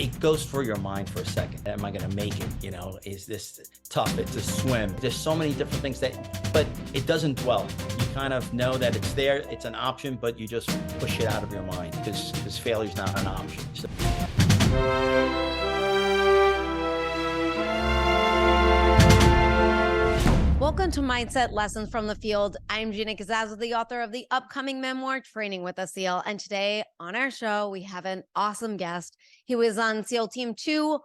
it goes through your mind for a second. Am I going to make it? Is this tough? It's a swim. There's so many different things but it doesn't dwell. You kind of know that it's there. It's an option, but you just push it out of your mind because failure is not an option. So. Welcome to Mindset Lessons from the Field. I'm Gina Kazaza, the author of the upcoming memoir, Training with a SEAL. And today on our show, we have an awesome guest. He was on SEAL Team 2,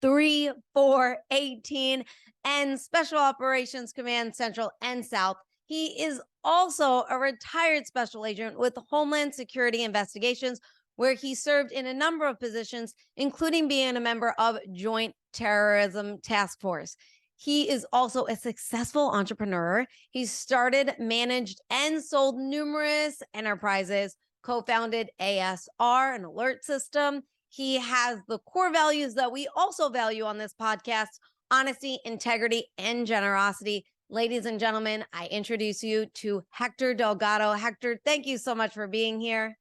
3, 4, 18, and Special Operations Command Central and South. He is also a retired special agent with Homeland Security Investigations, where he served in a number of positions, including being a member of Joint Terrorism Task Force. He is also a successful entrepreneur. He's started, managed, and sold numerous enterprises, co-founded ASR, an alert system. He has the core values that we also value on this podcast: honesty, integrity, and generosity. Ladies and gentlemen, I introduce you to Hector Delgado. Hector, thank you so much for being here.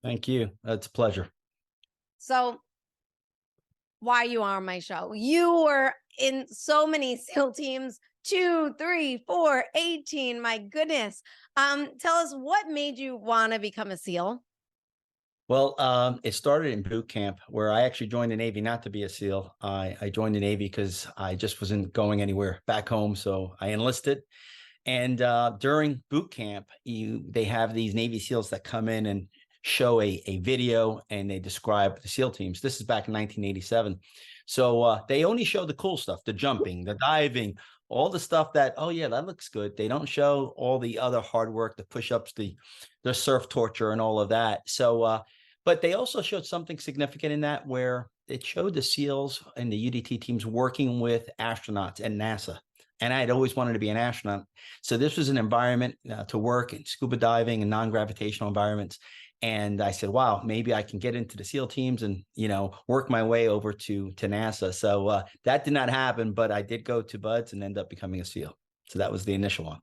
Thank you. It's a pleasure. So, why you are on my show? You were in so many SEAL teams, 2, 3, 4, 18. My goodness. Tell us, what made you want to become a SEAL? Well, it started in boot camp, where I actually joined the Navy not to be a SEAL. I joined the Navy because I just wasn't going anywhere back home. So I enlisted. And during boot camp, they have these Navy SEALs that come in and show a video, and they describe the SEAL teams. This is back in 1987. So they only show the cool stuff, the jumping, the diving, all the stuff that, oh yeah, that looks good. They don't show all the other hard work, the push-ups, the surf torture and all of that. So, but they also showed something significant in that, where it showed the SEALs and the UDT teams working with astronauts and NASA. And I had always wanted to be an astronaut. So this was an environment to work in scuba diving and non-gravitational environments. And I said, wow, maybe I can get into the SEAL teams and, work my way over to NASA. So that did not happen, but I did go to BUD/S and end up becoming a SEAL. So that was the initial one.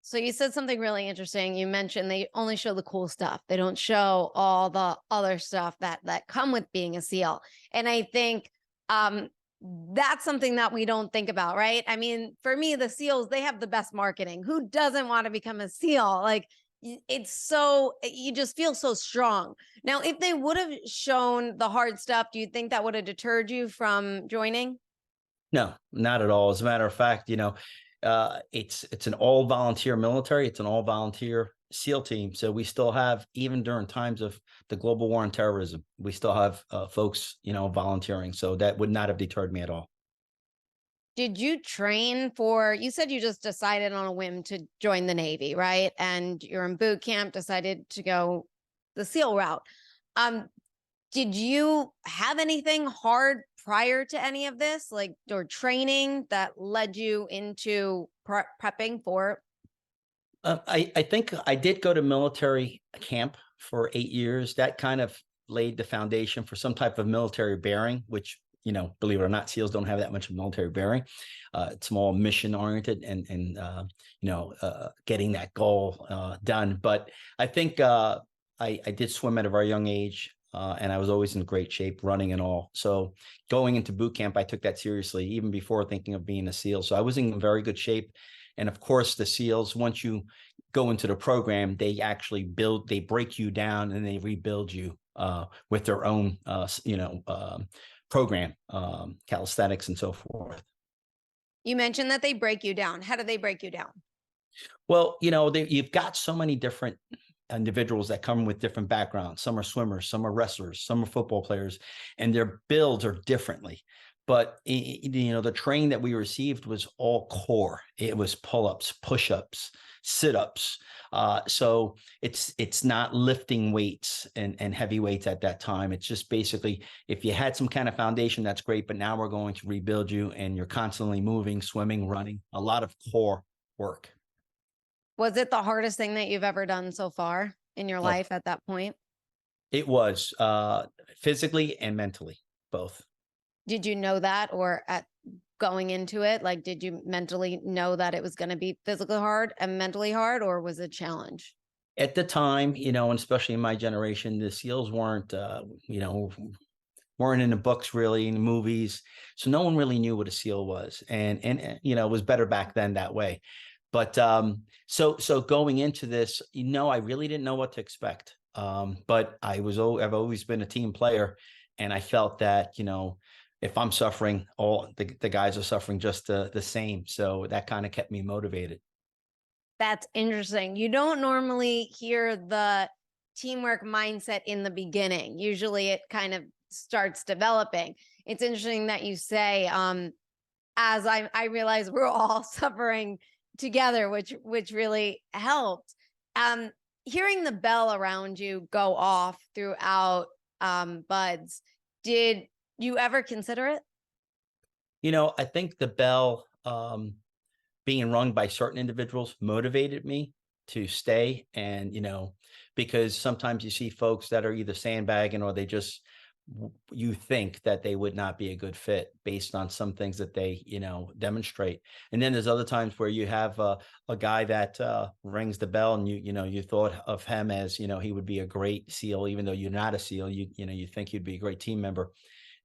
So you said something really interesting. You mentioned they only show the cool stuff. They don't show all the other stuff that come with being a SEAL. And I think that's something that we don't think about, right? I mean, for me, the SEALs, they have the best marketing. Who doesn't want to become a SEAL? Like, it's so, you just feel so strong. Now, if they would have shown the hard stuff, do you think that would have deterred you from joining? No, not at all. As a matter of fact, it's an all volunteer military. It's an all volunteer SEAL team. So we still have, even during times of the global war on terrorism, we still have folks, volunteering. So that would not have deterred me at all. Did you train you said you just decided on a whim to join the Navy, right? And you're in boot camp, decided to go the SEAL route. Did you have anything hard prior to any of this, or training that led you into prepping for? I think I did go to military camp for 8 years. That kind of laid the foundation for some type of military bearing, which, believe it or not, SEALs don't have that much military bearing. It's more mission oriented and getting that goal done. But I think I did swim at a very young age. And I was always in great shape, running and all. So going into boot camp, I took that seriously, even before thinking of being a SEAL. So I was in very good shape. And of course, the SEALs, once you go into the program, they actually they break you down and they rebuild you with their own, program, calisthenics and so forth. You mentioned that they break you down. How do they break you down? Well, you've got so many different individuals that come with different backgrounds. Some are swimmers, some are wrestlers, some are football players, and their builds are differently. But the training that we received was all core. It was pull-ups, push-ups, sit-ups. So it's not lifting weights and heavy weights at that time. It's just basically, if you had some kind of foundation, that's great. But now we're going to rebuild you, and you're constantly moving, swimming, running, a lot of core work. Was it the hardest thing that you've ever done so far in your life at that point? It was physically and mentally, both. Did you know that, or at going into it, did you mentally know that it was going to be physically hard and mentally hard, or was it a challenge? At the time, and especially in my generation, the SEALs weren't, weren't in the books really, in the movies. So no one really knew what a SEAL was. And it was better back then that way. But so going into this, I really didn't know what to expect. But I've always been a team player, and I felt that, if I'm suffering, all the guys are suffering just the same. So that kind of kept me motivated. That's interesting. You don't normally hear the teamwork mindset in the beginning. Usually it kind of starts developing. It's interesting that you say, as I realize we're all suffering together, which really helped. Um, Hearing the bell around you go off throughout buds, did you ever consider it? I think the bell being rung by certain individuals motivated me to stay. And, because sometimes you see folks that are either sandbagging or you think that they would not be a good fit based on some things that they, demonstrate. And then there's other times where you have a guy that rings the bell, and you thought of him as, he would be a great SEAL, even though you're not a SEAL, you think you'd be a great team member.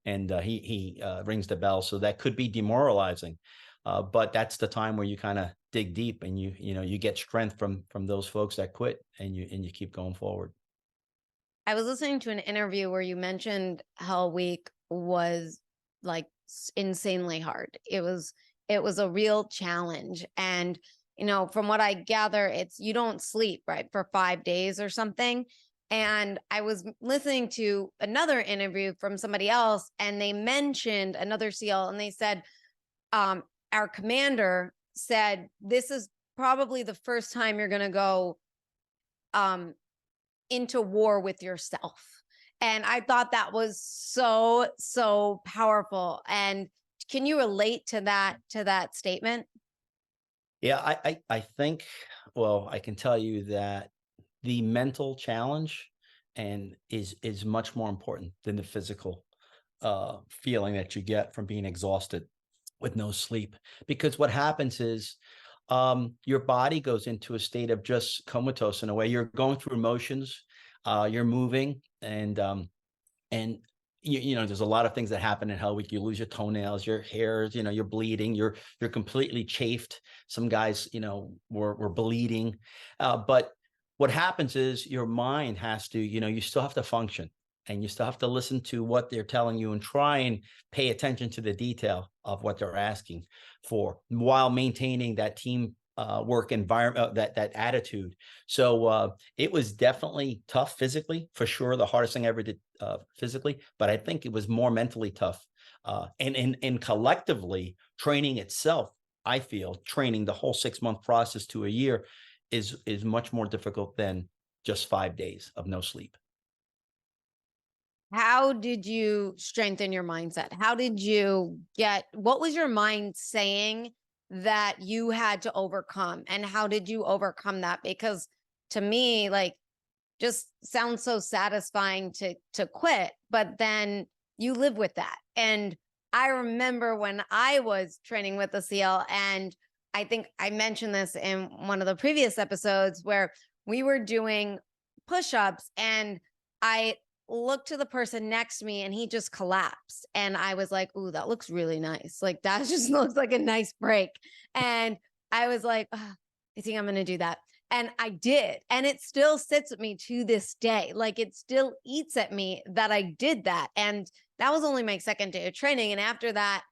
And he rings the bell. So that could be demoralizing. But that's the time where you kind of dig deep, and you get strength from those folks that quit, and you keep going forward. I was listening to an interview where you mentioned Hell Week was like insanely hard. It was a real challenge. And from what I gather, it's you don't sleep, right, for 5 days or something. And I was listening to another interview from somebody else, and they mentioned another SEAL, and they said, our commander said, this is probably the first time you're going to go um, into war with yourself. And I thought that was so, so powerful. And can you relate to that statement? Yeah, I think, well, I can tell you that the mental challenge and is much more important than the physical feeling that you get from being exhausted with no sleep. Because what happens is your body goes into a state of just comatose in a way. You're going through emotions, you're moving, and there's a lot of things that happen in Hell Week. You lose your toenails, your hairs, you're bleeding, you're completely chafed. Some guys, were bleeding. But what happens is your mind has to, you still have to function, and you still have to listen to what they're telling you and try and pay attention to the detail of what they're asking for, while maintaining that team work environment, that attitude. So it was definitely tough physically, for sure. The hardest thing I ever did physically, but I think it was more mentally tough. And collectively, training itself, I feel training the whole 6-month process to a year is much more difficult than just 5 days of no sleep. How did you strengthen your mindset? What was your mind saying that you had to overcome? And how did you overcome that? Because to me, like, just sounds so satisfying to quit, but then you live with that. And I remember when I was training with the SEAL, and I think I mentioned this in one of the previous episodes, where we were doing push-ups, and I looked to the person next to me, and he just collapsed. And I was like, ooh, that looks really nice. Like, that just looks like a nice break. And I was like, oh, I think I'm going to do that. And I did. And it still sits with me to this day. Like, it still eats at me that I did that. And that was only my second day of training. And after that,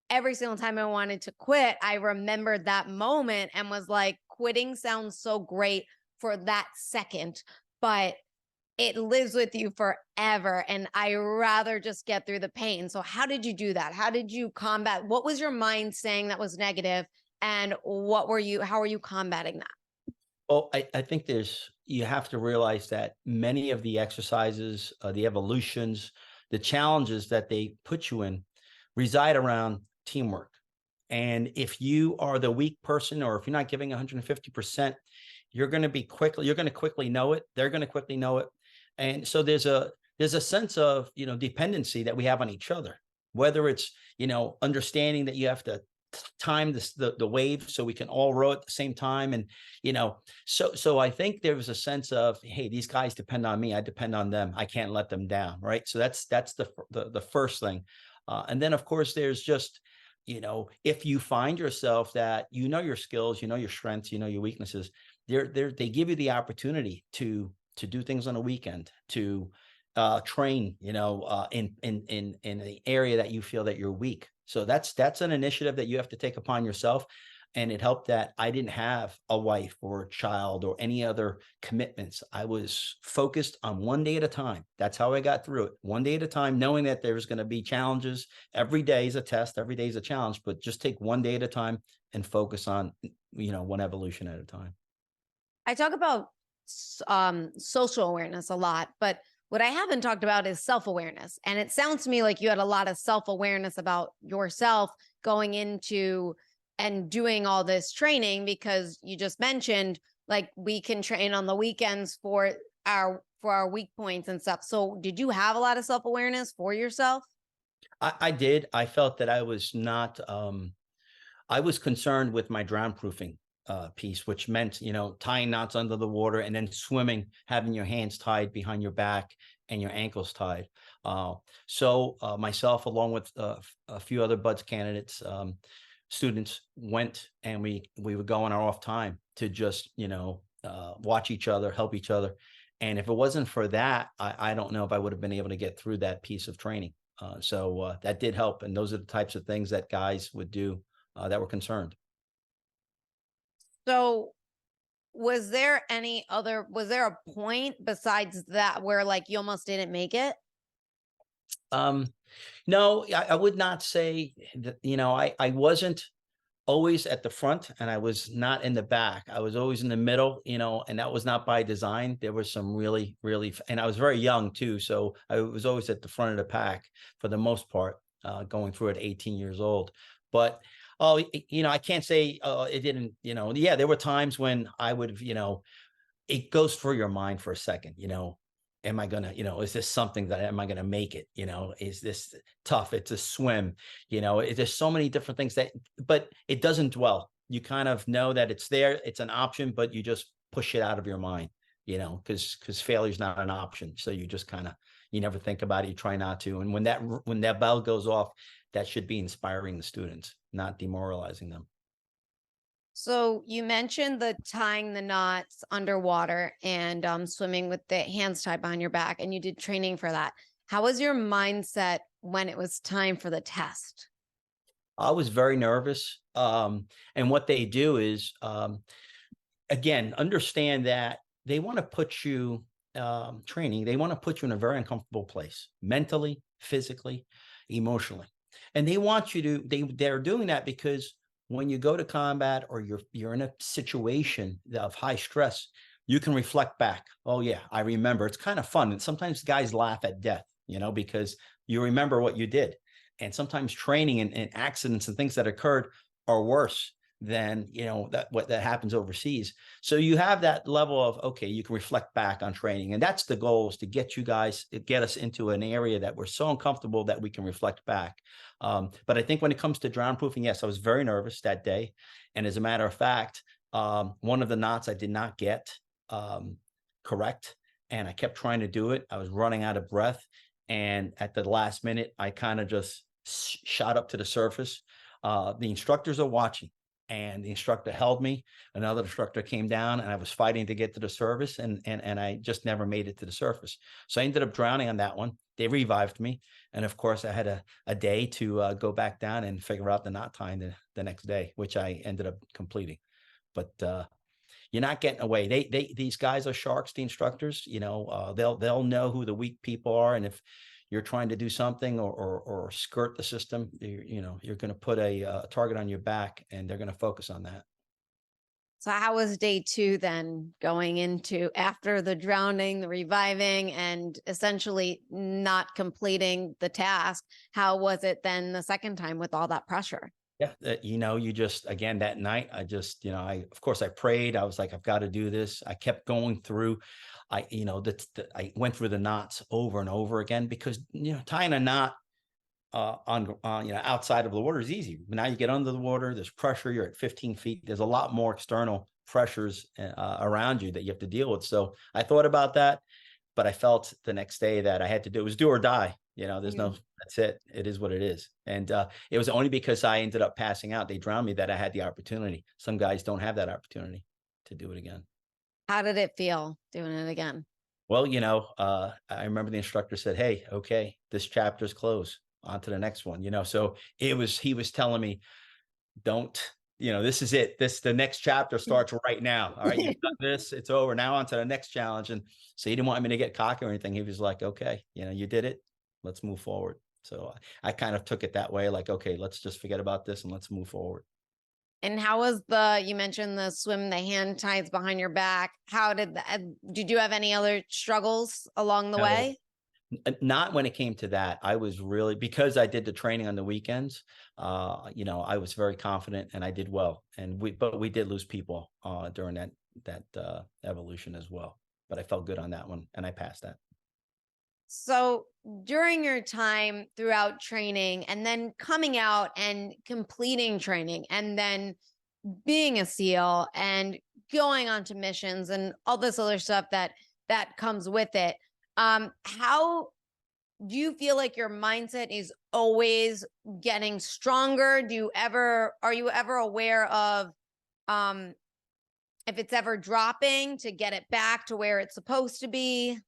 every single time I wanted to quit, I remembered that moment and was like, quitting sounds so great for that second, but it lives with you forever. And I rather just get through the pain. So how did you do that? How did you combat? What was your mind saying that was negative? And how were you combating that? Well, I think you have to realize that many of the exercises, the evolutions, the challenges that they put you in reside around teamwork. And if you are the weak person, or if you're not giving 150%, you're going to quickly know it. They're going to quickly know it. And so there's a sense of, dependency that we have on each other, whether it's, understanding that you have to time the wave so we can all row at the same time. And so I think there was a sense of, hey, these guys depend on me, I depend on them, I can't let them down, right? So that's the first thing. And then of course there's just, if you find yourself that your skills, your strengths, your weaknesses, they give you the opportunity to do things on a weekend, to train, in the area that you feel that you're weak. So that's an initiative that you have to take upon yourself. And it helped that I didn't have a wife or a child or any other commitments. I was focused on one day at a time. That's how I got through it. One day at a time, knowing that there's going to be challenges. Every day is a test, every day is a challenge, but just take one day at a time and focus on, one evolution at a time. I talk about social awareness a lot, but what I haven't talked about is self awareness. And it sounds to me like you had a lot of self awareness about yourself going into and doing all this training, because you just mentioned like we can train on the weekends for our weak points and stuff. So did you have a lot of self awareness for yourself? I did. I felt that I was not. I was concerned with my drown proofing piece, which meant, tying knots under the water and then swimming, having your hands tied behind your back and your ankles tied. So myself, along with a few other BUDS candidates, students, went and we would go on our off time to just, watch each other, help each other. And if it wasn't for that, I don't know if I would have been able to get through that piece of training. So that did help. And those are the types of things that guys would do that were concerned. So was there a point besides that where like you almost didn't make it? Um, no, I would not say that, I wasn't always at the front and I was not in the back. I was always in the middle, and that was not by design. There was some really, really, and I was very young too. So I was always at the front of the pack for the most part, going through at 18 years old. But, oh, I can't say it didn't, yeah, there were times when I would have, it goes through your mind for a second, am I gonna, is this something that am I gonna make it? Is this tough? It's a swim, there's so many different things but it doesn't dwell. You kind of know that it's there, it's an option, but you just push it out of your mind, because failure is not an option. So you just kind of, you never think about it, you try not to. And when that bell goes off, that should be inspiring the students, not demoralizing them. So you mentioned the tying the knots underwater and swimming with the hands tied behind your back, and you did training for that. How was your mindset when it was time for the test? I was very nervous. And what they do is, again, understand that they want to put you, training, they want to put you in a very uncomfortable place, mentally, physically, emotionally. And they want you to, they're doing that because when you go to combat or you're in a situation of high stress, you can reflect back. Oh yeah, I remember. It's kind of fun. And sometimes guys laugh at death, because you remember what you did. And sometimes training and accidents and things that occurred are worse than, what happens overseas. So you have that level of, okay, you can reflect back on training. And that's the goal, is to get us into an area that we're so uncomfortable that we can reflect back. But I think when it comes to drown proofing, yes, I was very nervous that day. And as a matter of fact, one of the knots I did not get correct. And I kept trying to do it. I was running out of breath. And at the last minute, I kind of just shot up to the surface. The instructors are watching, and the instructor held me. Another instructor came down, and I was fighting to get to the surface, and I just never made it to the surface. So I ended up drowning on that one. They revived me. And of course, I had a day to go back down and figure out the knot tying the next day, which I ended up completing. But you're not getting away. These guys are sharks, the instructors. They'll know who the weak people are, and if you're trying to do something or skirt the system, you're going to put a target on your back, and they're going to focus on that. So how was day two then, going into after the drowning, the reviving, and essentially not completing the task? How was it then the second time with all that pressure? Yeah, you just, again, that night, I just, of course I prayed. I was like, I've got to do this. I kept going through. I went through the knots over and over again, because tying a knot outside of the water is easy. But now you get under the water, there's pressure, you're at 15 feet. There's a lot more external pressures around you that you have to deal with. So I thought about that, but I felt the next day that I had to do it was do or die. There's no, that's it. It is what it is. And it was only because I ended up passing out. They drowned me that I had the opportunity. Some guys don't have that opportunity to do it again. How did it feel doing it again? Well, I remember the instructor said, "Hey, okay, this chapter's closed. On to the next one." So he was telling me, "Don't, this is it. The next chapter starts right now. All right, you've done this, it's over. Now on to the next challenge." And so he didn't want me to get cocky or anything. He was like, "Okay, you did it. Let's move forward." So I kind of took it that way, like, okay, let's just forget about this and let's move forward. And how was you mentioned the swim, the hand tides behind your back. How did you have any other struggles along the No, way? not when it came to that. I was really, because I did the training on the weekends, I was very confident and I did well. But we did lose people during that evolution as well. But I felt good on that one and I passed that. So during your time throughout training and then coming out and completing training and then being a SEAL and going on to missions and all this other stuff that comes with it, how do you feel like your mindset is always getting stronger? Are you ever aware of um if it's ever dropping to get it back to where it's supposed to be?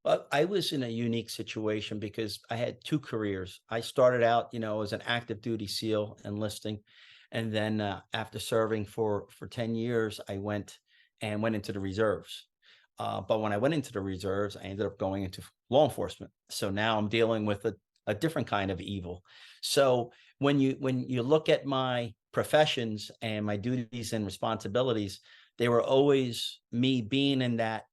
Well, I was in a unique situation because I had two careers. I started out, as an active duty SEAL enlisting. And then after serving for 10 years, I went into the reserves. But when I went into the reserves, I ended up going into law enforcement. So now I'm dealing with a different kind of evil. So when you look at my professions and my duties and responsibilities, they were always me being in that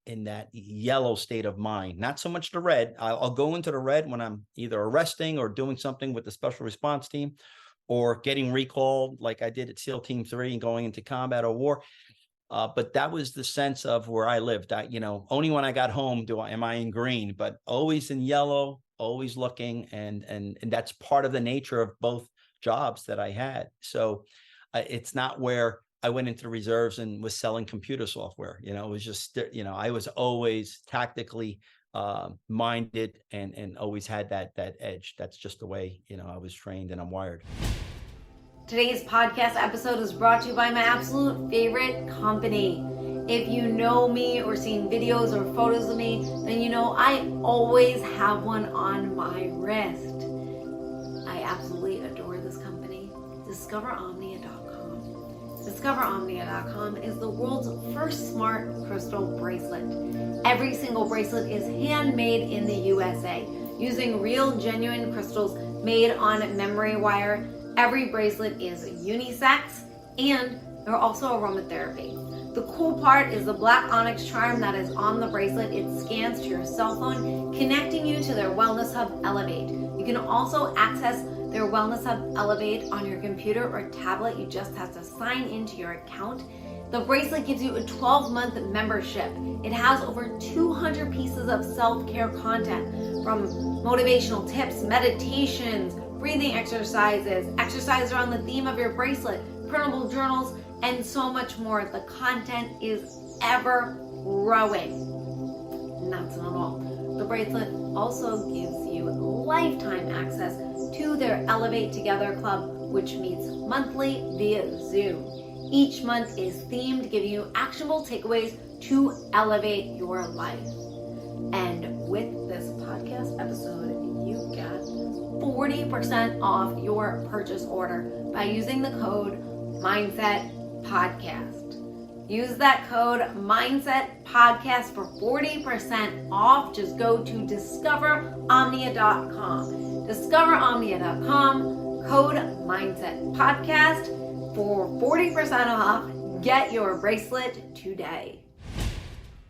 yellow state of mind, not so much the red. I'll go into the red when I'm either arresting or doing something with the special response team, or getting recalled like I did at SEAL Team 3 and going into combat or war. But that was the sense of where I lived. Only when I got home am I in green, but always in yellow, always looking, and that's part of the nature of both jobs that I had. So it's not where I went into the reserves and was selling computer software. It was just I was always tactically minded and always had that edge. That's just the way I was trained and I'm wired. Today's podcast episode is brought to you by my absolute favorite company. If you know me or seen videos or photos of me, then you know I always have one on my wrist. I absolutely adore this company. DiscoverOmnia.com. DiscoverOmnia.com is the world's first smart crystal bracelet. Every single bracelet is handmade in the USA using real, genuine crystals made on memory wire. Every bracelet is unisex and they're also aromatherapy. The cool part is the black onyx charm that is on the bracelet. It scans to your cell phone, connecting you to their Wellness Hub Elevate. You can also access their Wellness Hub Elevate on your computer or tablet. You just have to sign into your account. The bracelet gives you a 12-month membership. It has over 200 pieces of self-care content, from motivational tips, meditations, breathing exercises on the theme of your bracelet, printable journals, and so much more. The content is ever growing. And that's not all. The bracelet also gives you lifetime access to their Elevate Together Club, which meets monthly via Zoom. Each month is themed, giving you actionable takeaways to elevate your life. And with this podcast episode, you get 40% off your purchase order by using the code MindsetPodcast. Use that code MindsetPodcast for 40% off. Just go to DiscoverOmnia.com. DiscoverOmnia.com, code MindsetPodcast for 40% off. Get your bracelet today.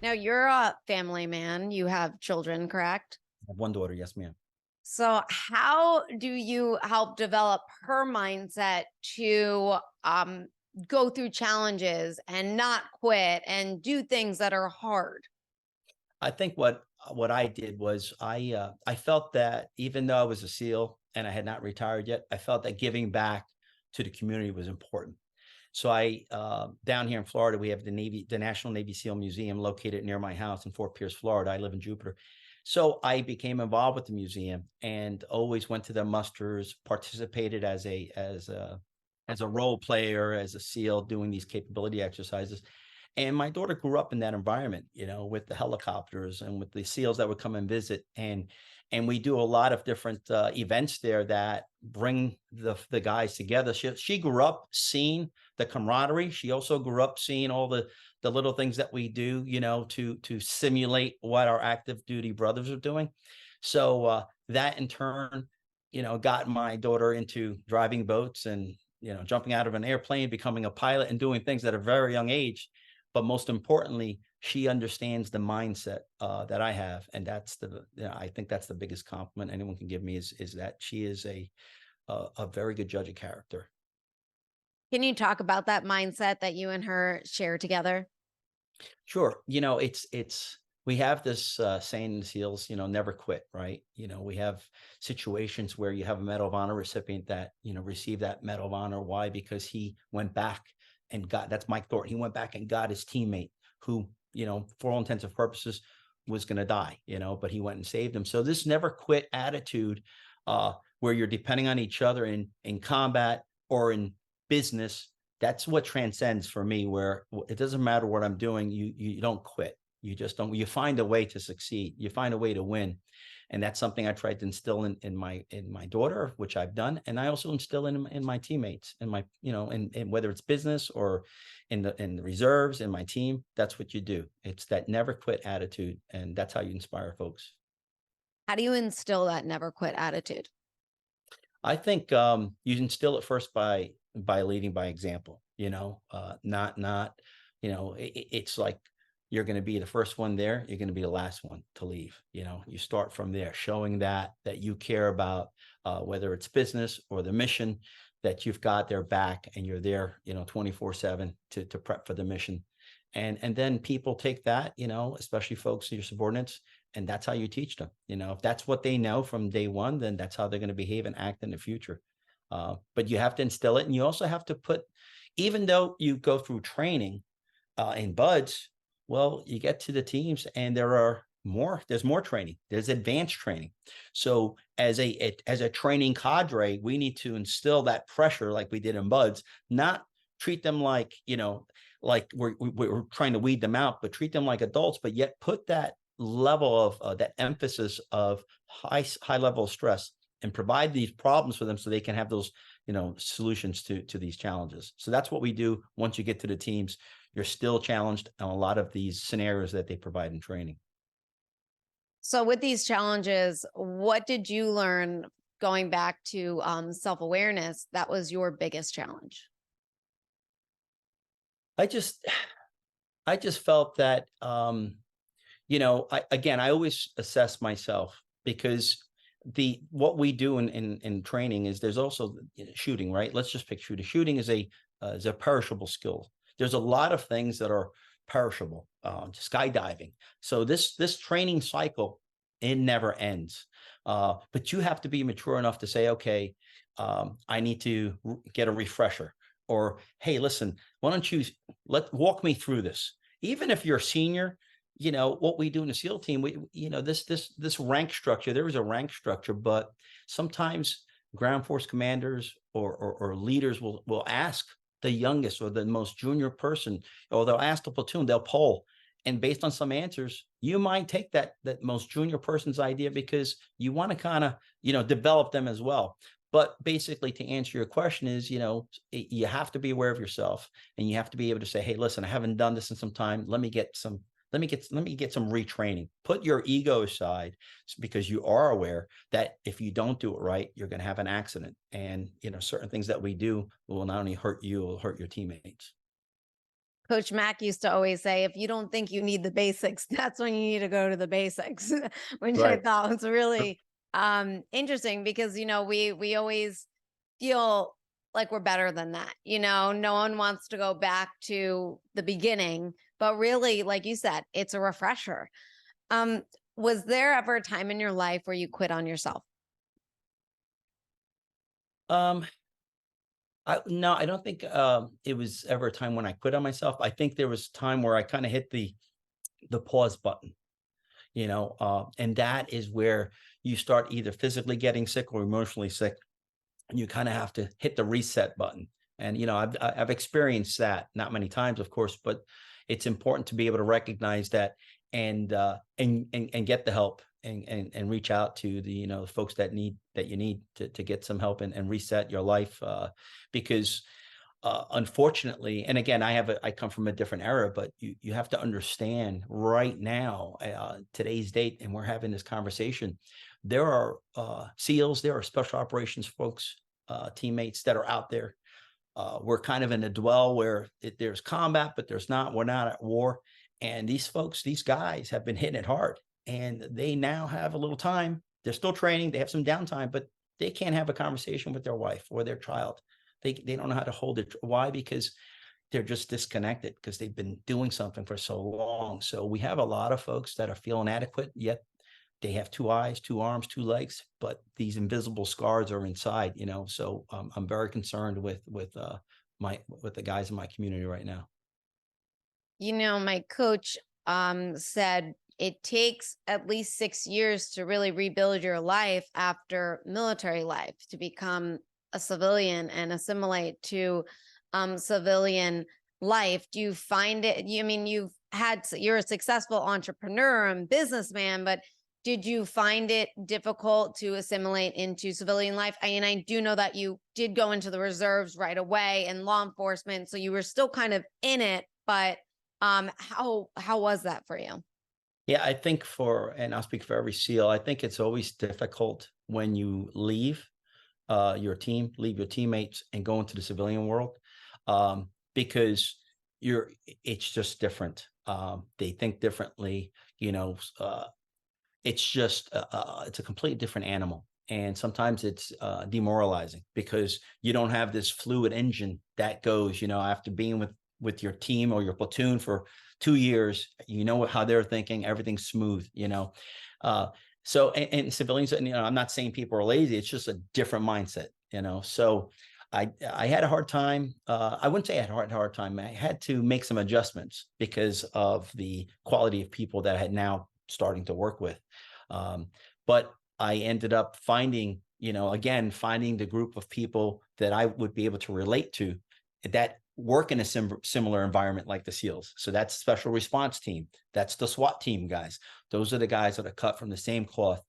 Now, you're a family man. You have children, correct? I have one daughter, yes, ma'am. So how do you help develop her mindset to go through challenges and not quit and do things that are hard? I think what I did was I felt that even though I was a SEAL, and I had not retired yet, I felt that giving back to the community was important. So I down here in Florida, we have the National Navy SEAL Museum located near my house in Fort Pierce, Florida. I live in Jupiter. So I became involved with the museum and always went to their musters, participated as a role player, as a SEAL, doing these capability exercises. And my daughter grew up in that environment, with the helicopters and with the SEALs that would come and visit. And we do a lot of different events there that bring the guys together. She grew up seeing the camaraderie. She also grew up seeing all the little things that we do, to simulate what our active duty brothers are doing. So that in turn, got my daughter into driving boats and jumping out of an airplane, becoming a pilot, and doing things at a very young age. But most importantly, she understands the mindset that I have, and I think that's the biggest compliment anyone can give me is that she is a very good judge of character. Can you talk about that mindset that you and her share together? Sure. It's we have this saying in SEALs, never quit, right? We have situations where you have a Medal of Honor recipient that, received that Medal of Honor. Why? Because he went back and that's Mike Thornton. He went back and got his teammate who, for all intents and purposes, was going to die, but he went and saved him. So this never quit attitude, where you're depending on each other in combat or in business, that's what transcends for me, where it doesn't matter what I'm doing. You don't quit. You just don't, you find a way to succeed. You find a way to win. And that's something I tried to instill in my daughter, which I've done. And I also instill in my teammates and my, and whether it's business or in the reserves, in my team, that's what you do. It's that never quit attitude. And that's how you inspire folks. How do you instill that never quit attitude? I think you instill it first by leading by example. Not it's like you're going to be the first one there. You're going to be the last one to leave. You start from there, showing that you care about whether it's business or the mission, that you've got their back and you're there, 24/7 to prep for the mission. And then people take that, especially folks, your subordinates, and that's how you teach them. If that's what they know from day one, then that's how they're going to behave and act in the future. But you have to instill it, and you also have to even though you go through training in buds, well, you get to the teams, and there's more training. There's advanced training. So as a training cadre, we need to instill that pressure like we did in buds, not treat them like, like we're trying to weed them out, but treat them like adults, but yet put that level of that emphasis of high level of stress and provide these problems for them so they can have those, solutions to these challenges. So that's what we do. Once you get to the teams, you're still challenged on a lot of these scenarios that they provide in training. So with these challenges, what did you learn going back to self-awareness that was your biggest challenge? I just felt that, I always assess myself, because what we do in training is there's also shooting, right? Let's just pick shooting. Shooting is a perishable skill. There's a lot of things that are perishable, skydiving. So this training cycle, it never ends. But you have to be mature enough to say, okay, I need to get a refresher, or, hey, listen, why don't you walk me through this? Even if you're a senior, what we do in the SEAL team, this rank structure, there is a rank structure, but sometimes ground force commanders or leaders will ask the youngest or the most junior person, or they'll ask the platoon, they'll poll. And based on some answers, you might take that most junior person's idea, because you want to kind of, develop them as well. But basically, to answer your question is, you have to be aware of yourself, and you have to be able to say, hey, listen, I haven't done this in some time. Let me get some retraining. Put your ego aside, because you are aware that if you don't do it right, you're going to have an accident. And, certain things that we do will not only hurt you, will hurt your teammates. Coach Mack used to always say, if you don't think you need the basics, that's when you need to go to the basics, which I Right. thought was really interesting, because, we always feel like we're better than that. No one wants to go back to the beginning, but really, like you said, it's a refresher. Was there ever a time in your life where you quit on yourself? Um, no, I don't think it was ever a time when I quit on myself. I think there was a time where I kind of hit the pause button, and that is where you start either physically getting sick or emotionally sick. And you kind of have to hit the reset button. And I've experienced that, not many times, of course, but it's important to be able to recognize that and get the help and reach out to the folks that you need to get some help and reset your life, because unfortunately, and again, I come from a different era, but you have to understand right now, today's date, and we're having this conversation. There are SEALs, there are special operations folks, teammates that are out there. We're kind of in a dwell where there's combat, but we're not at war. And these folks, these guys have been hitting it hard, and they now have a little time. They're still training, they have some downtime, but they can't have a conversation with their wife or their child. They don't know how to hold it. Why? Because they're just disconnected because they've been doing something for so long. So we have a lot of folks that are feeling adequate, yet they have two eyes, two arms, two legs, but these invisible scars are inside. So I'm very concerned with the guys in my community right now. My coach said it takes at least 6 years to really rebuild your life after military life to become a civilian and assimilate to civilian life. Do you find it? You're a successful entrepreneur and businessman, but did you find it difficult to assimilate into civilian life? I do know that you did go into the reserves right away and law enforcement, so you were still kind of in it, but how was that for you? Yeah, I think and I'll speak for every SEAL, I think it's always difficult when you leave your team, leave your teammates, and go into the civilian world, because it's just different. They think differently. It's a completely different animal, and sometimes it's demoralizing because you don't have this fluid engine that goes. After being with your team or your platoon for 2 years, how they're thinking. Everything's smooth. Uh, so and civilians, and I'm not saying people are lazy. It's just a different mindset. So I had a hard time. I wouldn't say I had a hard time. I had to make some adjustments because of the quality of people that I had now starting to work with. But I ended up finding, finding the group of people that I would be able to relate to that work in a similar environment like the SEALs. So that's special response team. That's the SWAT team guys. Those are the guys that are cut from the same cloth.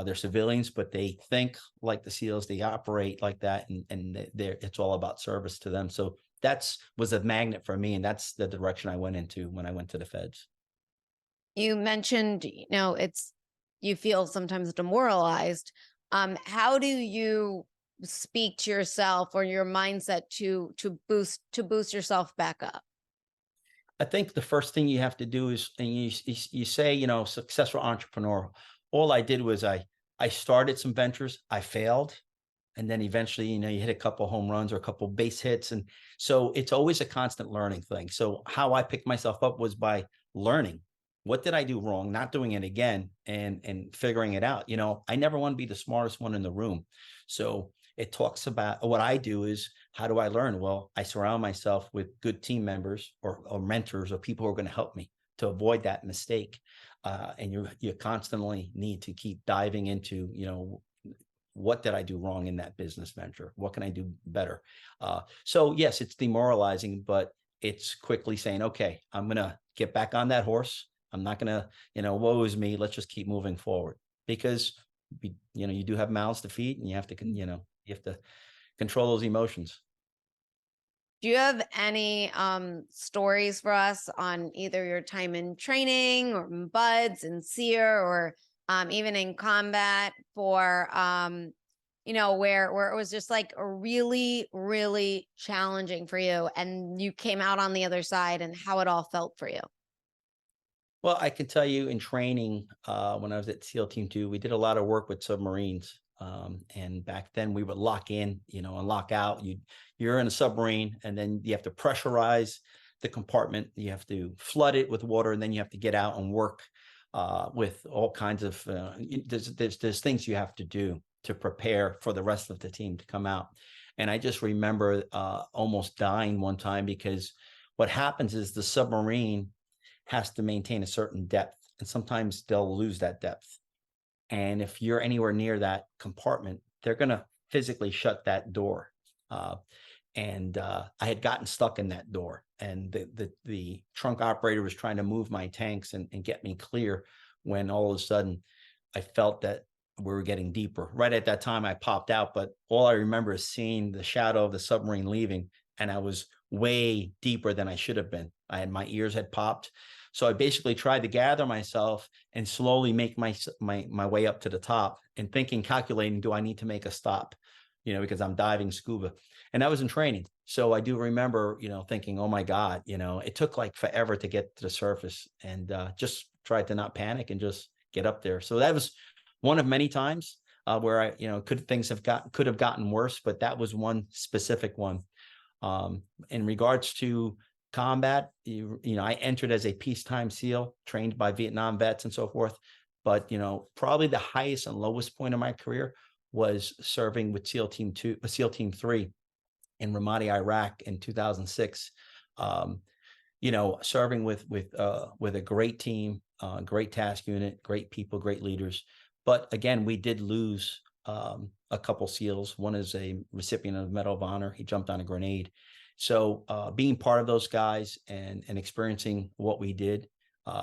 They're civilians, but they think like the SEALs. They operate like that, and it's all about service to them. So that's was a magnet for me, and that's the direction I went into when I went to the feds. You mentioned, you feel sometimes demoralized. How do you speak to yourself or your mindset to boost yourself back up? I think the first thing you have to do is, and you say, successful entrepreneur. All I did was I started some ventures, I failed, and then eventually, you hit a couple home runs or a couple base hits, and so it's always a constant learning thing. So how I picked myself up was by learning. What did I do wrong? Not doing it again, and figuring it out. I never want to be the smartest one in the room. So it talks about what I do is how do I learn? Well, I surround myself with good team members or mentors or people who are going to help me to avoid that mistake. And you constantly need to keep diving into, what did I do wrong in that business venture? What can I do better? So yes, it's demoralizing, but it's quickly saying, okay, I'm going to get back on that horse. I'm not going to, woe is me. Let's just keep moving forward because, you do have mouths to feed, and you have to, you have to control those emotions. Do you have any stories for us on either your time in training or in buds and seer or even in combat for where it was just like really, really challenging for you and you came out on the other side and how it all felt for you? Well, I can tell you in training, when I was at SEAL Team 2, we did a lot of work with submarines. And back then we would lock in, and lock out. You're in a submarine, and then you have to pressurize the compartment. You have to flood it with water, and then you have to get out and work with all kinds of. There's things you have to do. to prepare for the rest of the team to come out. And I just remember almost dying one time because what happens is the submarine has to maintain a certain depth, and sometimes they'll lose that depth. And if you're anywhere near that compartment, they're going to physically shut that door. Uh, and I had gotten stuck in that door, and the trunk operator was trying to move my tanks and get me clear. When all of a sudden, I felt that we were getting deeper. Right at that time, I popped out, but all I remember is seeing the shadow of the submarine leaving, and I was way deeper than I should have been. My ears had popped, so I basically tried to gather myself and slowly make my way up to the top, and thinking, calculating, do I need to make a stop? Because I'm diving scuba, and I was in training. So I do remember, thinking, oh my God, it took like forever to get to the surface, and just tried to not panic and just get up there. So that was one of many times where could have gotten worse, but that was one specific one. In regards to combat, I entered as a peacetime SEAL, trained by Vietnam vets and so forth. But probably the highest and lowest point of my career was serving with SEAL Team 3 in Ramadi, Iraq in 2006. Serving with a great team, great task unit, great people, great leaders. But again, we did lose a couple SEALs. One is a recipient of the Medal of Honor. He jumped on a grenade. So being part of those guys and experiencing what we did,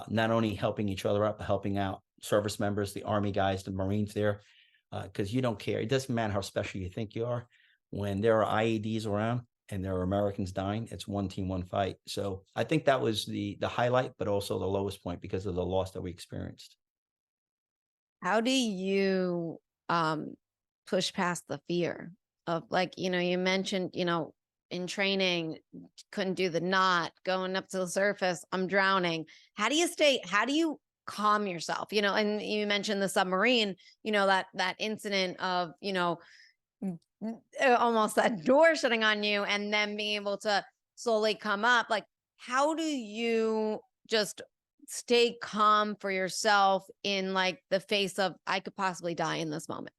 not only helping each other out, but helping out service members, the Army guys, the Marines there, because you don't care. It doesn't matter how special you think you are. When there are IEDs around and there are Americans dying, it's one team, one fight. So I think that was the highlight, but also the lowest point because of the loss that we experienced. How do you push past the fear of, like, you mentioned, in training, couldn't do the knot, going up to the surface, I'm drowning. How do you calm yourself? And you mentioned the submarine, that incident of, almost that door shutting on you and then being able to slowly come up. Like, how do you just stay calm for yourself in, like, the face of, I could possibly die in this moment?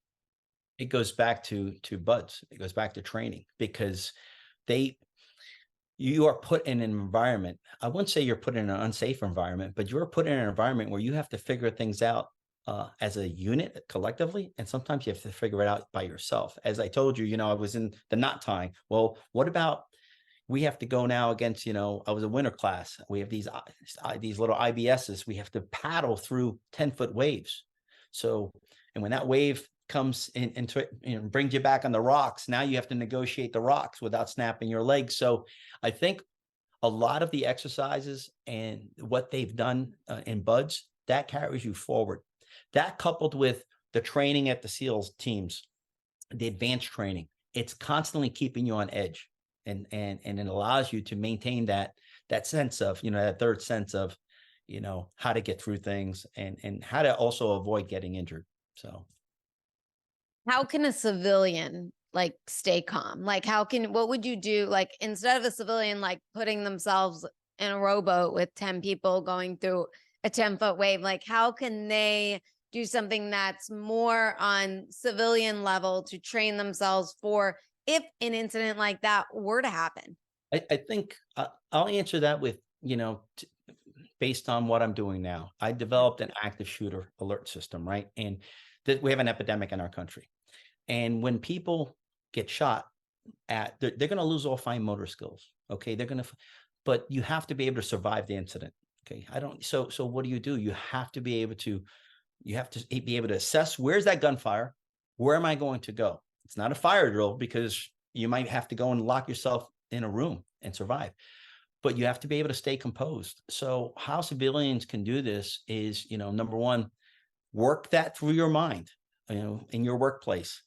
It goes back to buds. It goes back to training, because they you are put in an environment. I wouldn't say you're put in an unsafe environment, but you're put in an environment where you have to figure things out as a unit collectively. And sometimes you have to figure it out by yourself. As I told you, I was in the knot tying. Well, what about, we have to go now against, I was a winter class. We have these little IBSs. We have to paddle through 10-foot waves. So, and when that wave comes in and brings you back on the rocks, now you have to negotiate the rocks without snapping your legs. So I think a lot of the exercises and what they've done in buds, that carries you forward. That, coupled with the training at the SEALs teams, the advanced training, it's constantly keeping you on edge, and it allows you to maintain that sense of, that third sense of, how to get through things, and how to also avoid getting injured. So How can a civilian, like, stay calm? Like, what would you do? Like, instead of a civilian, like, putting themselves in a rowboat with 10 people going through a 10-foot wave, like, how can they do something that's more on civilian level to train themselves for if an incident like that were to happen? I think I'll answer that with, based on what I'm doing now. I developed an active shooter alert system, right? And we have an epidemic in our country. And when people get shot at, they're going to lose all fine motor skills. Okay. But you have to be able to survive the incident. Okay. So what do? You have to be able to assess, where's that gunfire? Where am I going to go? It's not a fire drill, because you might have to go and lock yourself in a room and survive, but you have to be able to stay composed. So how civilians can do this is, number one, work that through your mind, in your workplace.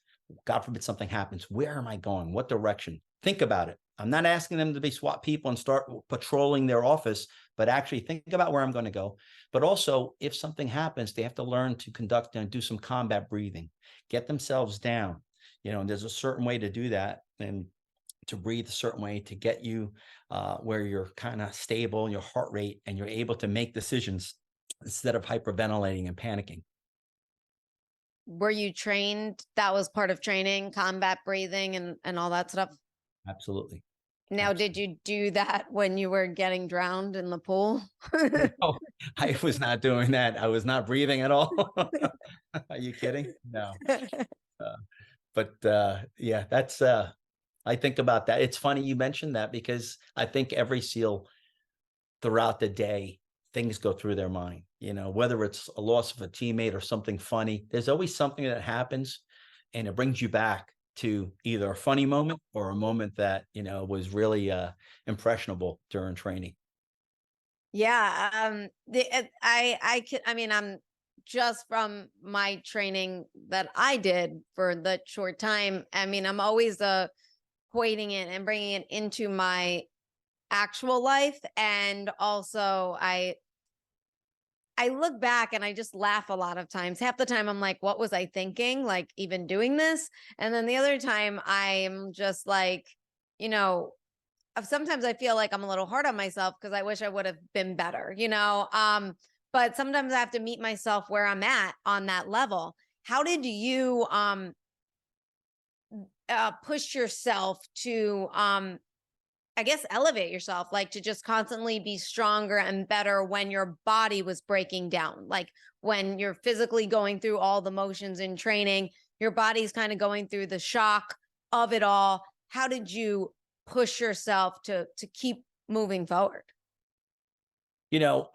God forbid something happens. Where am I going? What direction? Think about it. I'm not asking them to be SWAT people and start patrolling their office, but actually think about where I'm going to go. But also, if something happens, they have to learn to conduct and do some combat breathing, get themselves down. There's a certain way to do that, and to breathe a certain way to get you where you're kind of stable, your heart rate, and you're able to make decisions instead of hyperventilating and panicking. were you trained? That was part of training, combat breathing and all that stuff. Absolutely. Now, did Absolutely. you do that when you were getting drowned in the pool? No, I was not doing that. I was not breathing at all. Are you kidding? No. Uh, but yeah, that's I think about that. It's funny you mentioned that because I think every SEAL throughout the day, things go through their mind, whether it's a loss of a teammate or something funny, there's always something that happens and it brings you back to either a funny moment or a moment that, was really impressionable during training. Yeah, I mean, I'm just from my training that I did for the short time. I mean, I'm always equating it and bringing it into my actual life, and also I look back and I just laugh a lot of times. Half the time I'm like, what was I thinking? Like even doing this? And then the other time I'm just like, you know, sometimes I feel like I'm a little hard on myself because I wish I would have been better, but sometimes I have to meet myself where I'm at on that level. How did you push yourself to I guess elevate yourself, like to just constantly be stronger and better when your body was breaking down, like when you're physically going through all the motions in training, your body's kind of going through the shock of it all. How did you push yourself to keep moving forward? You know,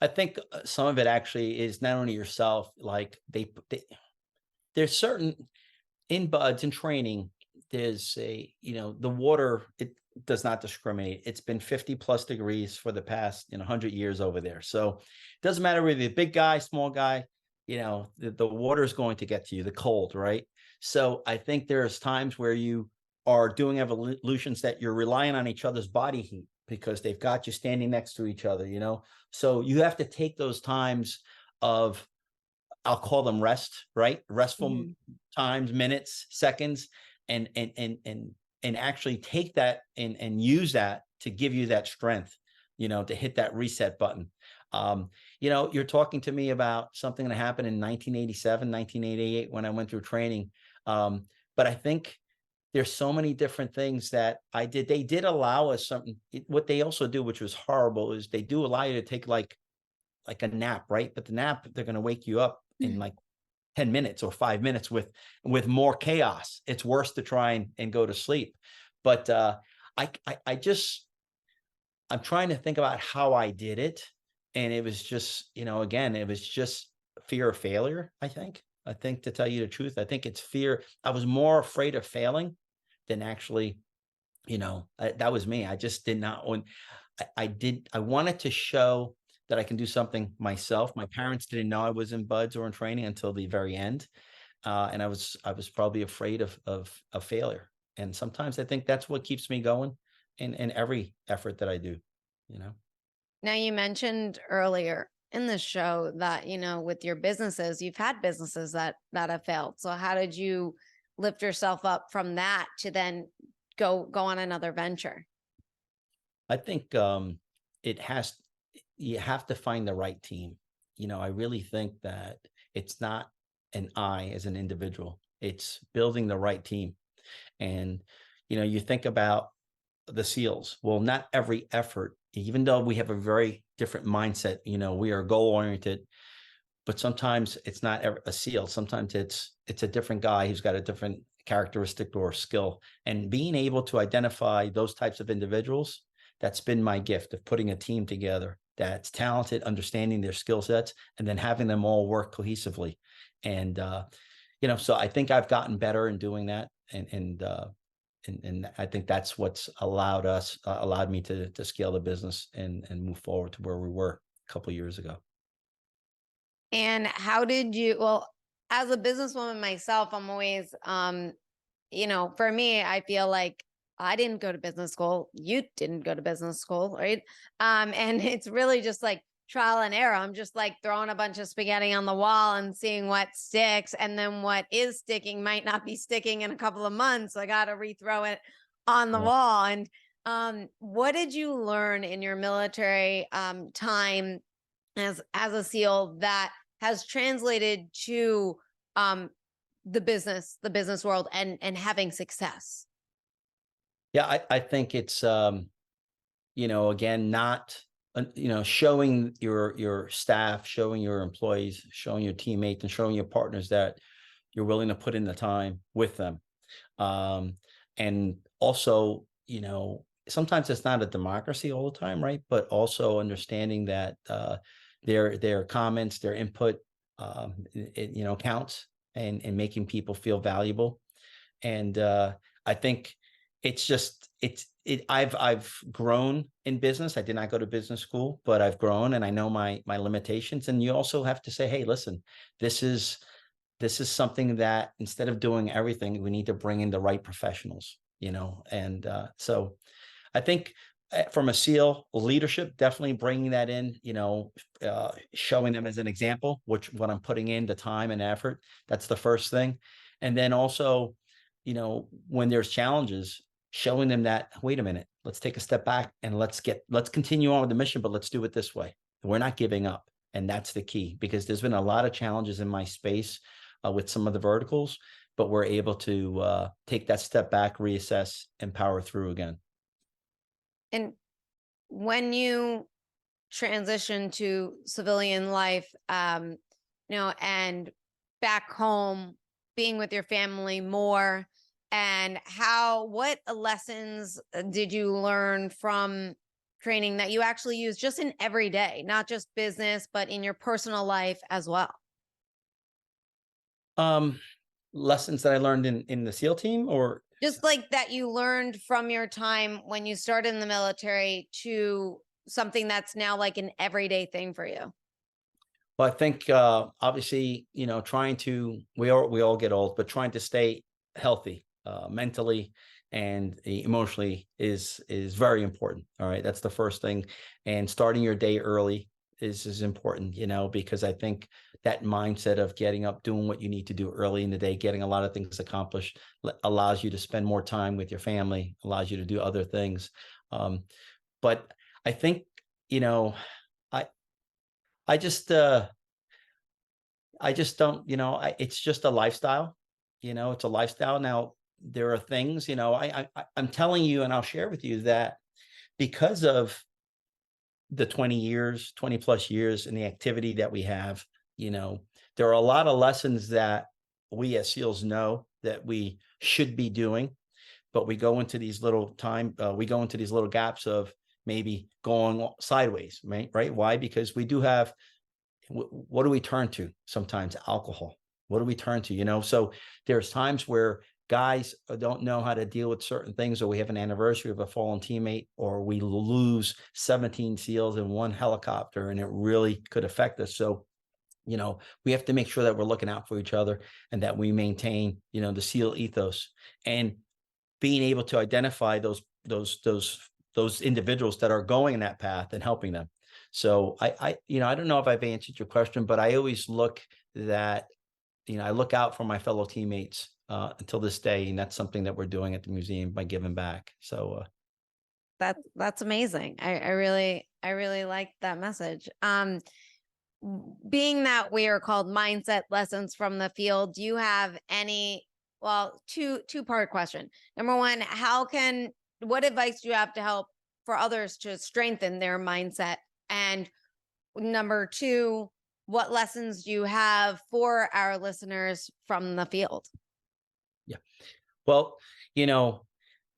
I think some of it actually is not only yourself, like there's certain in buds and training, there's the water, it does not discriminate. It's been 50 plus degrees for the past, 100 years over there. So it doesn't matter whether you're a big guy, small guy, the water is going to get to you, the cold, right? So I think there's times where you are doing evolutions that you're relying on each other's body heat because they've got you standing next to each other, So you have to take those times of, I'll call them rest, right? Restful Mhm. times, minutes, seconds, and actually take that and use that to give you that strength, to hit that reset button. You're talking to me about something that happened in 1987, 1988 when I went through training. But I think there's so many different things that I did. They did allow us something. What they also do, which was horrible, is they do allow you to take like a nap, right? But the nap, they're going to wake you up in like 10 minutes or 5 minutes with more chaos. It's worse to try and go to sleep. But I just, I'm trying to think about how I did it. And it was just, again, it was just fear of failure, I think to tell you the truth, I think it's fear. I was more afraid of failing than actually, that was me. I just did not want, I wanted to show that I can do something myself. My parents didn't know I was in buds or in training until the very end. And I was probably afraid of failure. And sometimes I think that's what keeps me going in every effort that I do, you know. Now, you mentioned earlier in the show that, with your businesses, you've had businesses that have failed. So how did you lift yourself up from that to then go on another venture? I think it has you have to find the right team. I really think that it's not an I as an individual. It's building the right team. And you think about the SEALs. Well, not every effort, even though we have a very different mindset, we are goal oriented, but sometimes it's not a SEAL. Sometimes it's a different guy who's got a different characteristic or skill. And being able to identify those types of individuals, that's been my gift of putting a team together that's talented, understanding their skill sets, and then having them all work cohesively. And so I think I've gotten better in doing that, and I think that's what's allowed me to scale the business and move forward to where we were a couple of years ago. And how did you, well, as a businesswoman myself, I'm always, for me, I feel like I didn't go to business school. You didn't go to business school, right? And it's really just like trial and error. I'm just like throwing a bunch of spaghetti on the wall and seeing what sticks. And then what is sticking might not be sticking in a couple of months. I got to rethrow it on the Yeah. wall. And what did you learn in your military time as a SEAL that has translated to um the business world and having success? Yeah, I think it's again, not showing your staff, showing your employees, showing your teammates, and showing your partners that you're willing to put in the time with them. And also, sometimes it's not a democracy all the time, right? But also understanding that their comments, their input, counts, and making people feel valuable. And I think I've grown in business. I did not go to business school, but I've grown, and I know my limitations. And you also have to say, hey, listen, this is this is something that instead of doing everything, we need to bring in the right professionals, and so I think from a SEAL leadership, definitely bringing that in, showing them as an example, what I'm putting in the time and effort. That's the first thing. And then also, when there's challenges, showing them that, wait a minute, let's take a step back and let's continue on with the mission, but let's do it this way. We're not giving up. And that's the key, because there's been a lot of challenges in my space with some of the verticals, but we're able to take that step back, reassess, and power through again. And when you transition to civilian life, and back home, being with your family more, and what lessons did you learn from training that you actually use just in everyday, not just business, but in your personal life as well? Um, Lessons that I learned in the SEAL team, or Just like that you learned from your time when you started in the military to something that's now like an everyday thing for you. well, I think obviously, trying to we all get old, but trying to stay healthy mentally and emotionally is very important. All right, that's the first thing, and starting your day early is important. Because I think that mindset of getting up, doing what you need to do early in the day, getting a lot of things accomplished, allows you to spend more time with your family, allows you to do other things. But I think you know, I I just don't, it's just a lifestyle. It's a lifestyle. Now, there are things, I'm telling you, and I'll share with you that because of the 20 years, 20 plus years and the activity that we have, there are a lot of lessons that we as SEALs know that we should be doing, but we go into these little gaps of maybe going sideways, right? Right. Why? Because we do have what do we turn to sometimes? Alcohol. What do we turn to? So there's times where guys don't know how to deal with certain things, or we have an anniversary of a fallen teammate, or we lose 17 SEALs in one helicopter, and it really could affect us. So, we have to make sure that we're looking out for each other, and that we maintain, the SEAL ethos, and being able to identify those individuals that are going in that path and helping them. So I don't know if I've answered your question, but I always I look out for my fellow teammates until this day, and that's something that we're doing at the museum by giving back. So That's amazing. I really like that message. Being that we are called mindset lessons from the field, do you have any, well, two-part question. Number one, what advice do you have to help for others to strengthen their mindset? And number two, what lessons do you have for our listeners from the field? yeah, well, you know,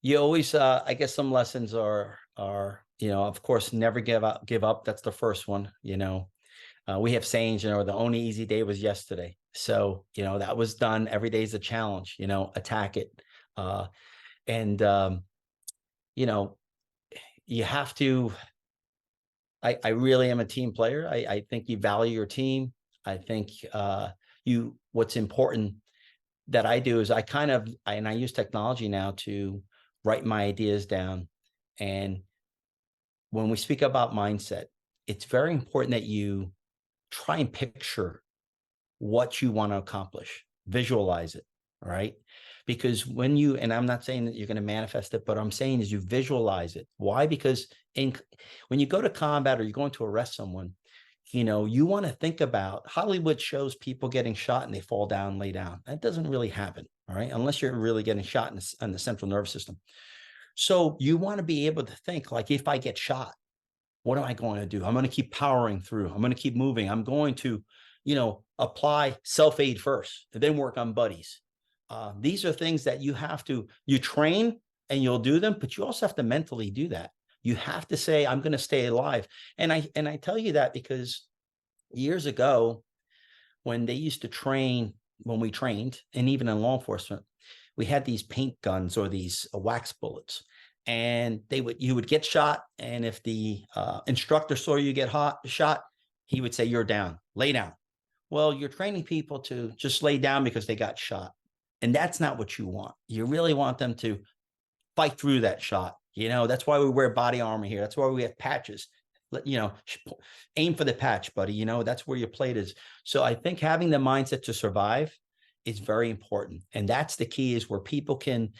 you always I guess some lessons are of course, never give up. That's the first one. We have sayings, the only easy day was yesterday. So, that was done. Every day is a challenge, attack it. And, you know, you have to, I really am a team player. I think you value your team. I think what's important that I do is I use technology now to write my ideas down. And when we speak about mindset, it's very important that you try and picture what you want to accomplish, visualize it, right? Because and I'm not saying that you're going to manifest it, but I'm saying is you visualize it. Why? Because when you go to combat or you're going to arrest someone, you want to think about Hollywood shows people getting shot and they fall down, lay down. That doesn't really happen. All right. Unless you're really getting shot in the central nervous system. So you want to be able to think like, if I get shot, what am I going to do? I'm going to keep powering through. I'm going to keep moving. I'm going to, apply self-aid first and then work on buddies. These are things that you train and you'll do them, but you also have to mentally do that. You have to say, I'm going to stay alive. And I tell you that because years ago, when they used to train, when we trained, and even in law enforcement, we had these paint guns or these wax bullets, and you would get shot. And if the instructor saw you get shot, he would say, "You're down, lay down." Well, you're training people to just lay down because they got shot. And that's not what you want. You really want them to fight through that shot. That's why we wear body armor here. That's why we have patches. Aim for the patch, buddy. That's where your plate is. So I think having the mindset to survive is very important. And that's the key, is where people can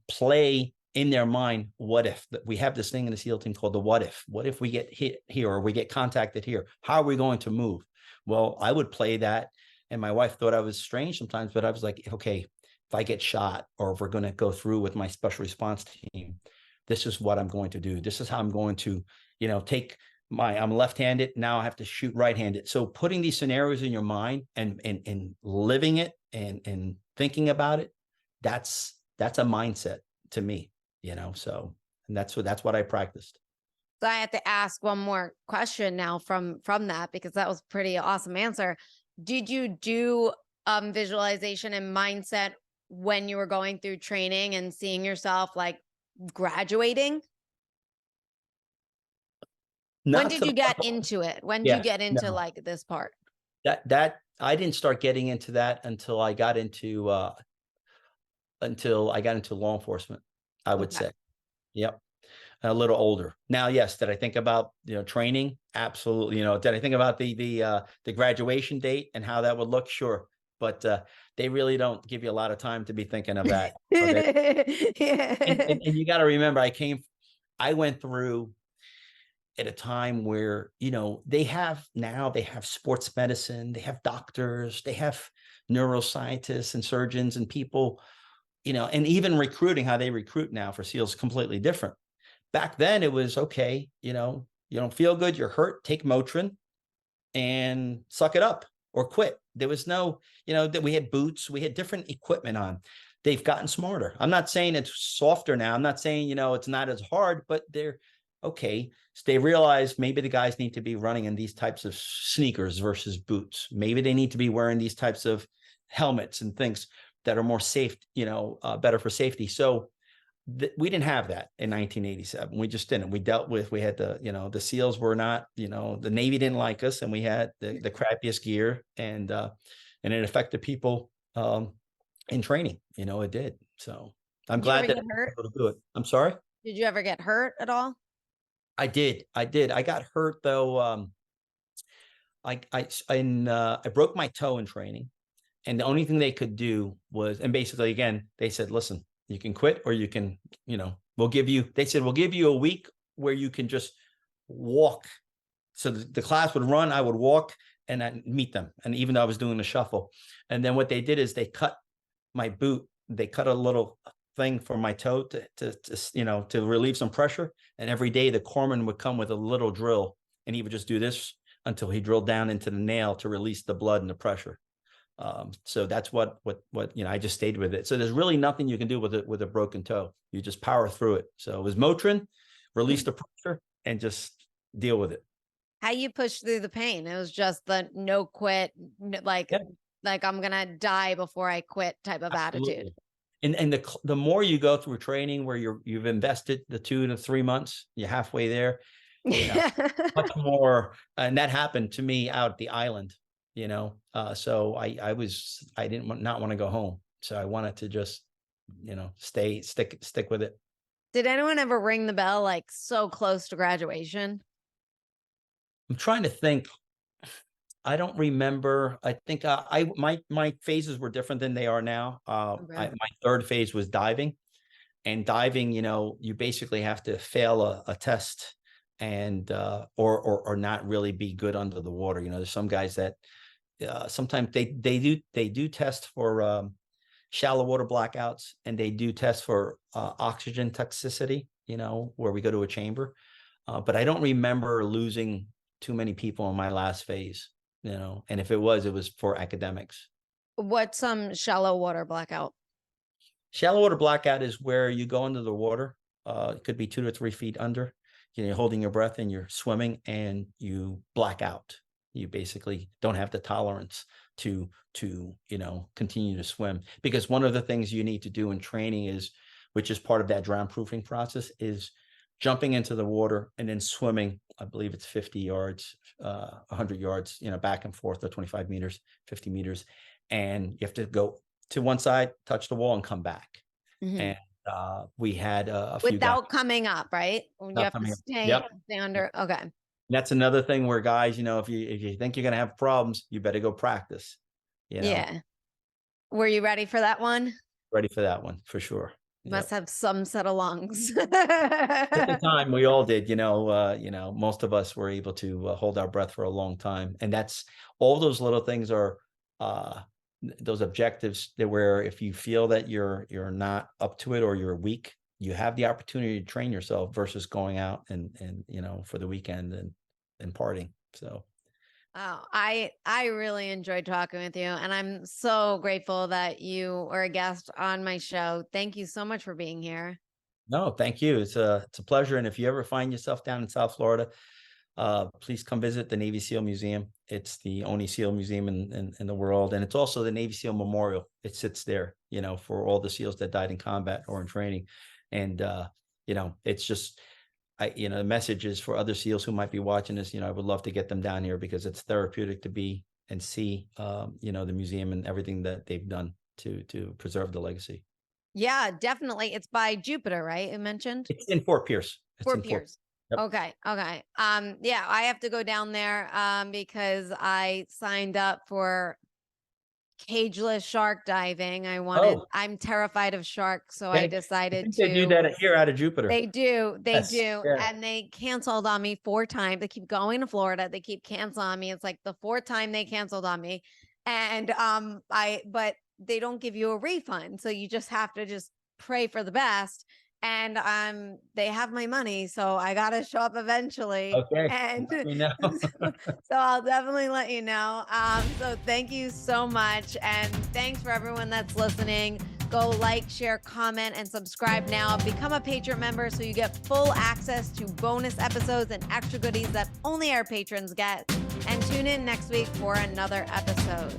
play in their mind, what if. We have this thing in the SEAL team called the what if. What if we get hit here or we get contacted here? How are we going to move? Well, I would play that. And my wife thought I was strange sometimes, but I was like, okay, if I get shot or if we're going to go through with my special response team, this is what I'm going to do. This is how I'm going to, I'm left-handed. Now I have to shoot right-handed. So putting these scenarios in your mind and living it and thinking about it, that's a mindset to me, so, and that's what I practiced. So I have to ask one more question now from that, because that was a pretty awesome answer. Did you do visualization and mindset when you were going through training and seeing yourself like graduating? When did you get into it? When did you get into like this part? That I didn't start getting into that until I got into law enforcement, I would say. Yep. A little older. Now, yes, did I think about, training? Absolutely. Did I think about the graduation date and how that would look? Sure. But they really don't give you a lot of time to be thinking of that. And you got to remember, I went through at a time where, they have sports medicine, they have doctors, they have neuroscientists and surgeons and people, and even recruiting, how they recruit now for SEALs is completely different. Back then it was, okay, you don't feel good, you're hurt, take Motrin and suck it up or quit. There was no, that we had boots, we had different equipment on. They've gotten smarter. I'm not saying it's softer now. I'm not saying, it's not as hard, but they're okay. So they realize maybe the guys need to be running in these types of sneakers versus boots. Maybe they need to be wearing these types of helmets and things that are more safe, better for safety. So we didn't have that in 1987. We just didn't. We had the SEALs were not, the Navy didn't like us, and we had the crappiest gear, and it affected people in training. It did. So I'm glad that I was able to do it. I'm sorry. Did you ever get hurt at all? I did. I got hurt though. I broke my toe in training, and the only thing they could do was, and basically again, they said, listen, you can quit or you can, we'll give you a week where you can just walk. So the class would run, I would walk and I'd meet them. And even though I was doing the shuffle, and then what they did is they cut my boot. They cut a little thing for my toe to relieve some pressure. And every day the corpsman would come with a little drill, and he would just do this until he drilled down into the nail to release the blood and the pressure. So that's what I just stayed with it. So there's really nothing you can do with a broken toe. You just power through it. So it was Motrin, release the pressure, and just deal with it. How you push through the pain? It was just the no quit, like I'm gonna die before I quit type of attitude. And the more you go through training where you've invested the 2 to 3 months, you're halfway there. Much more, and that happened to me out at the island. So I didn't not want to go home. So I wanted to just, stick with it. Did anyone ever ring the bell like so close to graduation? I'm trying to think. I don't remember. I think my phases were different than they are now. My third phase was diving, and diving, you basically have to fail a test and or not really be good under the water. There's some guys that sometimes they do test for shallow water blackouts, and they do test for oxygen toxicity, where we go to a chamber. But I don't remember losing too many people in my last phase, and if it was for academics. What's some shallow water blackout? Shallow water blackout is where you go under the water. It could be 2 to 3 feet under. You're holding your breath and you're swimming and you black out. You basically don't have the tolerance to continue to swim, because one of the things you need to do in training is, which is part of that drown proofing process, is jumping into the water and then swimming. I believe it's 50 yards, 100 yards, back and forth, or 25 meters, 50 meters. And you have to go to one side, touch the wall, and come back. Mhm. And we had a few Without guys coming up, right? You not have coming to up. stay, Yep. stay under. Okay. And that's another thing where guys, if you think you're going to have problems, you better go practice. Yeah. Were you ready for that one? Ready for that one for sure. Must have some set of lungs. At the time, we all did. Most of us were able to hold our breath for a long time, and that's all those little things are those objectives that where if you feel that you're not up to it or you're weak, you have the opportunity to train yourself versus going out and for the weekend and partying. So. Oh, I really enjoyed talking with you, and I'm so grateful that you are a guest on my show. Thank you so much for being here. No, thank you. It's a pleasure. And if you ever find yourself down in South Florida, please come visit the Navy SEAL Museum. It's the only SEAL museum in the world, and it's also the Navy SEAL Memorial. It sits there, for all the SEALs that died in combat or in training, and it's just. The message is for other SEALs who might be watching this. I would love to get them down here because it's therapeutic to be and see, the museum and everything that they've done to preserve the legacy. Yeah, definitely. It's by Jupiter, right? You mentioned It's in Fort Pierce. It's Fort in Fort. Pierce. Yep. Okay. Yeah, I have to go down there because I signed up for cageless shark diving. Oh, I'm terrified of sharks, so I I decided think they do to. that here out of Jupiter. They do. Yes, yeah. And they canceled on me 4 times. They keep going to Florida. They keep canceling on me. It's like the 4th time they canceled on me. And but they don't give you a refund. So you just have to just pray for the best. And they have my money, so I gotta show up eventually. Okay. And Let me know. so I'll definitely let you know. So thank you so much. And thanks for everyone that's listening. Go like, share, comment, and subscribe now. Become a Patreon member so you get full access to bonus episodes and extra goodies that only our patrons get. And tune in next week for another episode.